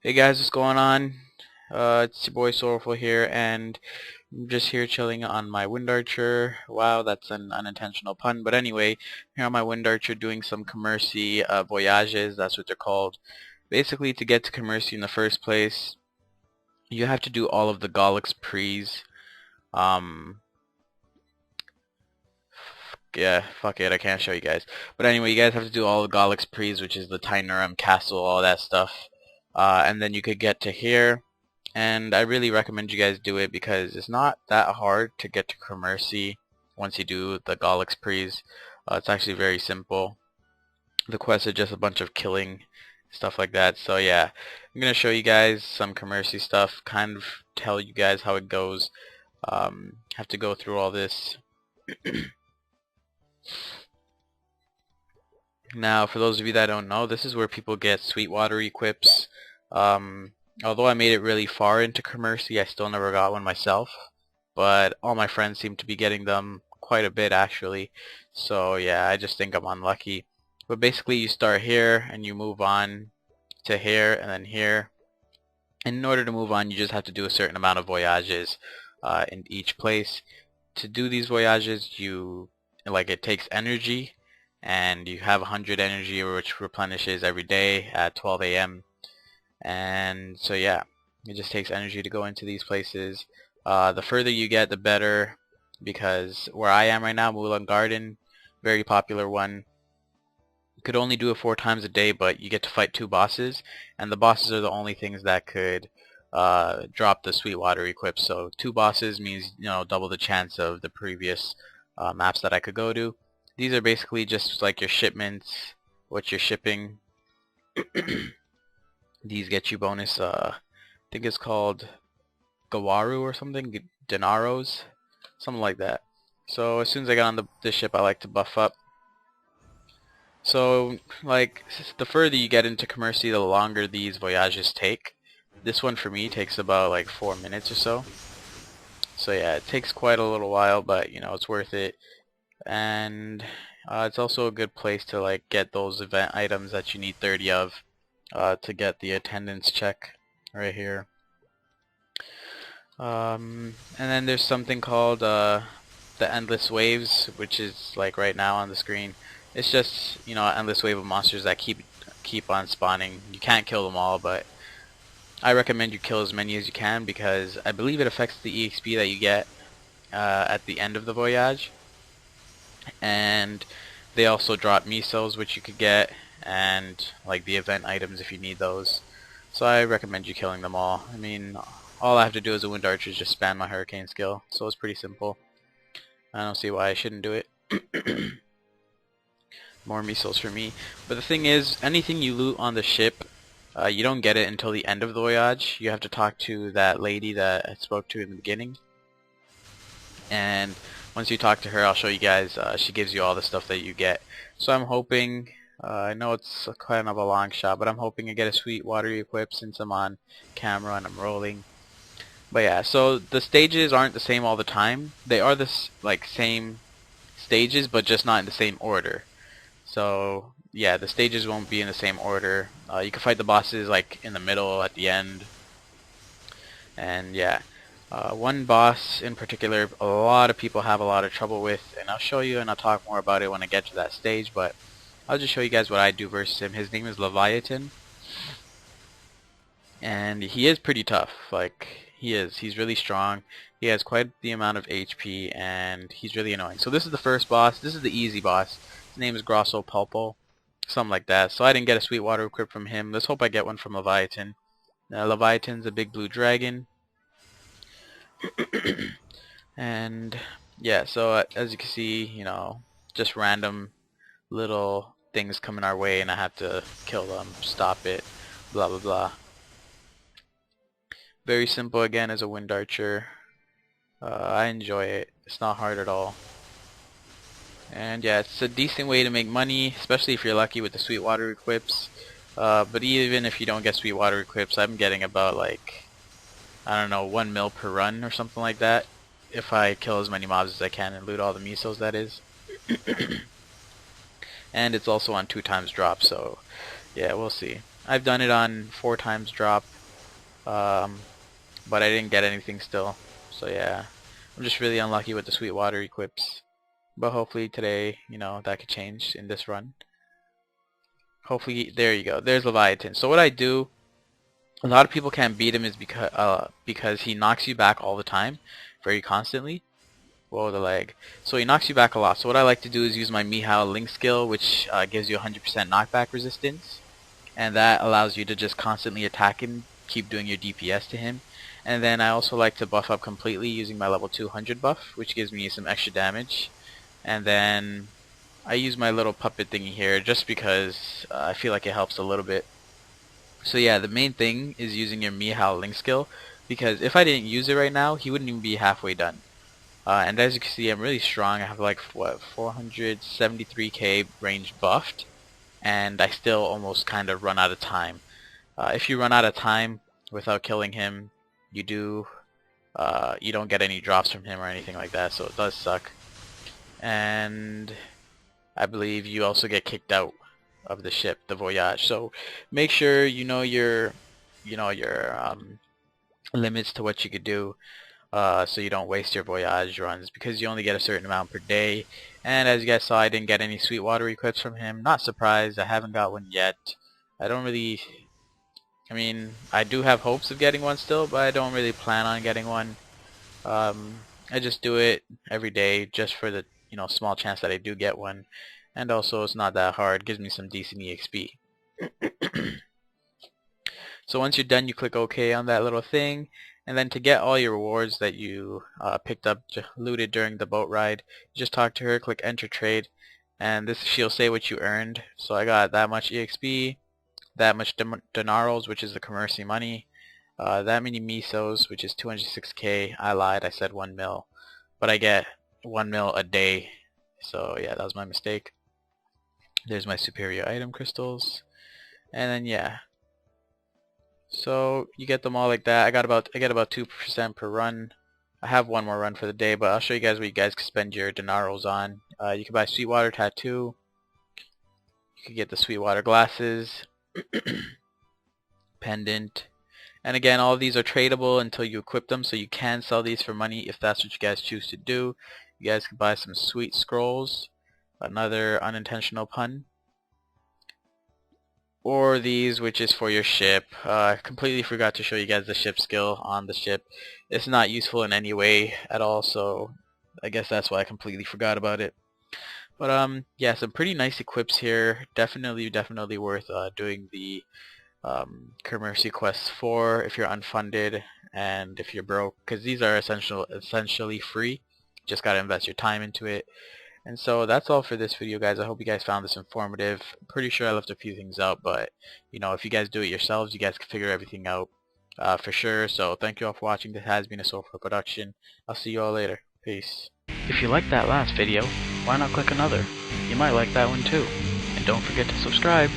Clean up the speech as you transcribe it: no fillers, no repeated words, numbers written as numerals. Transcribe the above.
Hey guys, what's going on? It's your boy Sorrowful here, and I'm just here chilling on my Wind Archer. Wow, that's an unintentional pun, but anyway, here on my Wind Archer doing some Commerci voyages, that's what they're called. Basically, to get to Commerci in the first place, you have to do all of the Gallix Prees. Um, yeah, fuck it, I can't show you guys. But anyway, you guys have to do all the Gallix Prees, which is the Tynerum Castle, all that stuff. And then you could get to here. And I really recommend you guys do it because it's not that hard to get to Commerci once you do the Gallix Prees. It's actually very simple. The quests are just a bunch of killing, stuff like that. So yeah, I'm going to show you guys some Commerci stuff, kind of tell you guys how it goes. Have to go through all this. Now, for those of you that don't know, this is where people get Sweetwater equips. Although I made it really far into Commerci, I still never got one myself. But all my friends seem to be getting them quite a bit, actually. So yeah, I just think I'm unlucky. But basically, you start here, and you move on to here, and then here. And in order to move on, you just have to do a certain amount of voyages in each place. To do these voyages, it takes energy, and you have 100 energy, which replenishes every day at 12 a.m. And so yeah, it just takes energy to go into these places. The further you get, the better, because where I am right now, Mulan Garden, very popular one. You could only do it 4 times a day, but you get to fight 2 bosses, and the bosses are the only things that could drop the Sweetwater equip. So 2 bosses means, double the chance of the previous maps that I could go to. These are basically just like your shipments, what you're shipping. These get you bonus, I think it's called Gawaru or something, Dinaros, something like that. So as soon as I get on this ship, I like to buff up. So, like, the further you get into Commerci, the longer these voyages take. This one for me takes about like 4 minutes or so. So yeah, it takes quite a little while, but it's worth it. And it's also a good place to like get those event items that you need 30 of to get the attendance check right here. And then there's something called the endless waves, which is like right now on the screen. It's just an endless wave of monsters that keep on spawning. You can't kill them all, but I recommend you kill as many as you can because I believe it affects the EXP that you get at the end of the voyage. And they also drop misos, which you could get, and like the event items if you need those. So I recommend you killing them all. I mean, all I have to do as a Wind Archer is just spam my Hurricane skill, so it's pretty simple. I don't see why I shouldn't do it. More missiles for me. But the thing is, anything you loot on the ship, you don't get it until the end of the voyage. You have to talk to that lady that I spoke to in the beginning. And once you talk to her, I'll show you guys, she gives you all the stuff that you get. So I'm hoping, I know it's kind of a long shot, but I'm hoping to get a Sweetwater equip since I'm on camera and I'm rolling. But yeah, so the stages aren't the same all the time. They are the same stages, but just not in the same order. So yeah, the stages won't be in the same order. You can fight the bosses like in the middle, at the end. And yeah. One boss in particular, a lot of people have a lot of trouble with, and I'll show you and I'll talk more about it when I get to that stage, but I'll just show you guys what I do versus him. His name is Leviathan, and he is pretty tough. Like, he's really strong. He has quite the amount of HP, and he's really annoying. So this is the first boss. This is the easy boss. His name is Grosso Pulpo, something like that. So I didn't get a Sweetwater equip from him. Let's hope I get one from Leviathan. Leviathan's a big blue dragon. And yeah, so as you can see, just random little things coming our way and I have to kill them, stop it, blah blah blah. Very simple again as a Wind Archer. I enjoy it. It's not hard at all. And yeah, it's a decent way to make money, especially if you're lucky with the Sweetwater equips. But even if you don't get Sweetwater equips, I'm getting about like, I don't know, 1 mil per run or something like that. If I kill as many mobs as I can and loot all the misos, that is. And it's also on 2 times drop, so yeah, we'll see. I've done it on 4 times drop, um, but I didn't get anything still. So yeah, I'm just really unlucky with the Sweetwater equips. But hopefully today, that could change in this run. Hopefully, there you go. There's Leviathan. So what I do, a lot of people can't beat him is because he knocks you back all the time, very constantly. Whoa, the lag. So he knocks you back a lot. So what I like to do is use my Mihao Link skill, which gives you 100% knockback resistance. And that allows you to just constantly attack him, keep doing your DPS to him. And then I also like to buff up completely using my level 200 buff, which gives me some extra damage. And then I use my little puppet thingy here just because I feel like it helps a little bit. So yeah, the main thing is using your Mihao Link skill, because if I didn't use it right now, he wouldn't even be halfway done. And as you can see, I'm really strong. I have like, what, 473k range buffed, and I still almost kind of run out of time. If you run out of time without killing him, you don't get any drops from him or anything like that, so it does suck. And I believe you also get kicked out of the ship, the Voyage. So make sure you know your limits to what you could do, so you don't waste your Voyage runs, because you only get a certain amount per day. And as you guys saw, I didn't get any Sweetwater equips from him. Not surprised, I haven't got one yet. I do have hopes of getting one still, but I don't really plan on getting one. I just do it every day just for the small chance that I do get one, and also it's not that hard. It gives me some decent EXP. So once you're done, you click OK on that little thing, and then to get all your rewards that you picked up, looted during the boat ride, you just talk to her, click enter trade, and she'll say what you earned. So I got that much EXP, that much denaros, which is the Commerci money, that many misos, which is 206k. I lied, I said 1 mil, but I get 1 mil a day. So yeah, that was my mistake. There's my superior item crystals, and then yeah. So you get them all like that. I get about 2% per run. I have one more run for the day, but I'll show you guys what you guys can spend your denaros on. You can buy Sweetwater tattoo. You can get the Sweetwater glasses, pendant, and again, all of these are tradable until you equip them, so you can sell these for money if that's what you guys choose to do. You guys can buy some sweet scrolls, another unintentional pun, or these, which is for your ship. Completely forgot to show you guys the ship skill on the ship. It's not useful in any way at all, so I guess that's why I completely forgot about it. But yeah, some pretty nice equips here. Definitely worth doing the Commerci quests for if you're unfunded and if you're broke, because these are essentially free. Just gotta invest your time into it. And so that's all for this video, guys. I hope you guys found this informative. I'm pretty sure I left a few things out, but if you guys do it yourselves, you guys can figure everything out for sure. So thank you all for watching. This has been a Soulful production. I'll see you all later. Peace. If you liked that last video, why not click another? You might like that one too. And don't forget to subscribe.